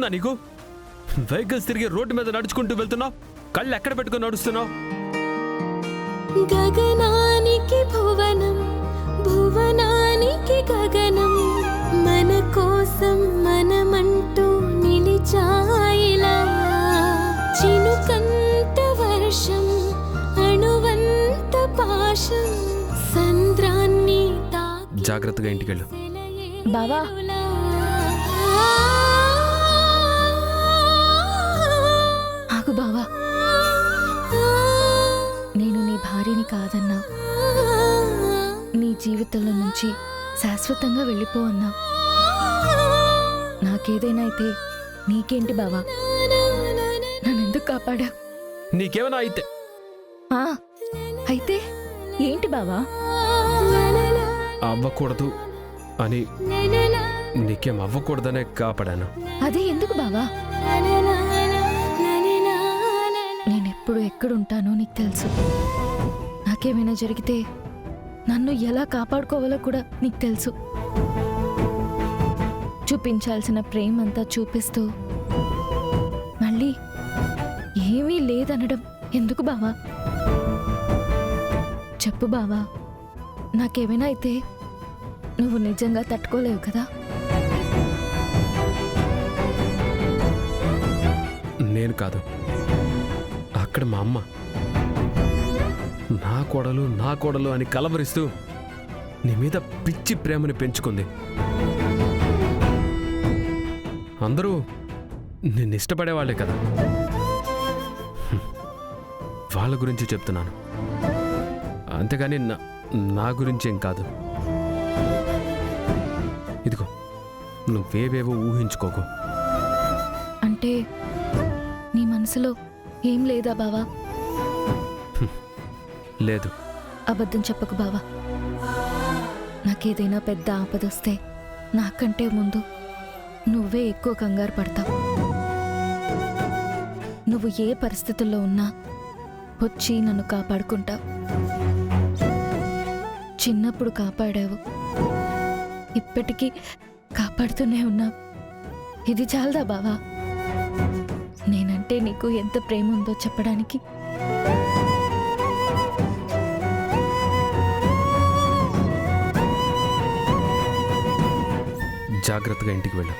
బుద్ధుందా నీకు? వెహికల్స్ తిరిగి రోడ్డు మీద నడుచుకుంటూ వెళ్తున్నావు, కళ్ళు ఎక్కడ పెట్టుకుని నడుస్తున్నావు? గగనానికి భువనం, భువనానికి గగనం, మన కోసం మనమంటూ నిలిచాయిలా. చినుకంత వర్షం, అణువంత పాశం, సంద్రాన్ని జాగ్రత్తగా ఇంటికెళ్ళు. బావా, ఆగు బావా. నేను నీ భార్యని కాదన్నా, నీ జీవితంలో నుంచి శాశ్వతంగా వెళ్ళిపో అన్నా. నాకేదైనా అయితే నీకేంటి బావా? నన్నెందుకు కాపాడా? నీకేమైనా అయితే అయితే ఏంటి బావా? అవ్వకూడదు అని, నీకేం అవ్వకూడదనే కాపాడాను. అదే ఎందుకు బావా? నేనెప్పుడు ఎక్కడుంటానో నీకు తెలుసు. నాకేమైనా జరిగితే నన్ను ఎలా కాపాడుకోవాలో కూడా నీకు తెలుసు. చూపించాల్సిన ప్రేమంతా చూపిస్తూ మళ్ళీ ఏమీ లేదనడం ఎందుకు బావా? చెప్పు బావా, నాకేమైనా అయితే నువ్వు నిజంగా తట్టుకోలేవు కదా? నేను కాదు, అక్కడ మా అమ్మ నా కోడలు అని కలవరిస్తూ నీ మీద పిచ్చి ప్రేమని పెంచుకుంది. అందరూ నిన్ను ఇష్టపడేవాళ్లే కదా, వాళ్ళ గురించి చెప్తున్నాను, అంతేగాని నా గురించి ఏం కాదు. ఇదిగో, నువ్వేవేవో ఊహించుకోకు. అంటే నీ మనసులో ఏం లేదా బావా? లేదు. అబద్ధం చెప్పకు బావా. నాకేదైనా పెద్ద ఆపదొస్తే నాకంటే ముందు నువ్వే ఎక్కువ కంగారు పడతావు. నువ్వు ఏ పరిస్థితుల్లో ఉన్నా వచ్చి నన్ను కాపాడుకుంటావు. చిన్నప్పుడు కాపాడావు, ఇప్పటికీ కాపాడుతూనే ఉన్నావు. ఇది చాలదా బావా నేనంటే నీకు ఎంత ప్రేమ ఉందో చెప్పడానికి? జాగ్రత్తగా ఇంటికి వెళ్ళు.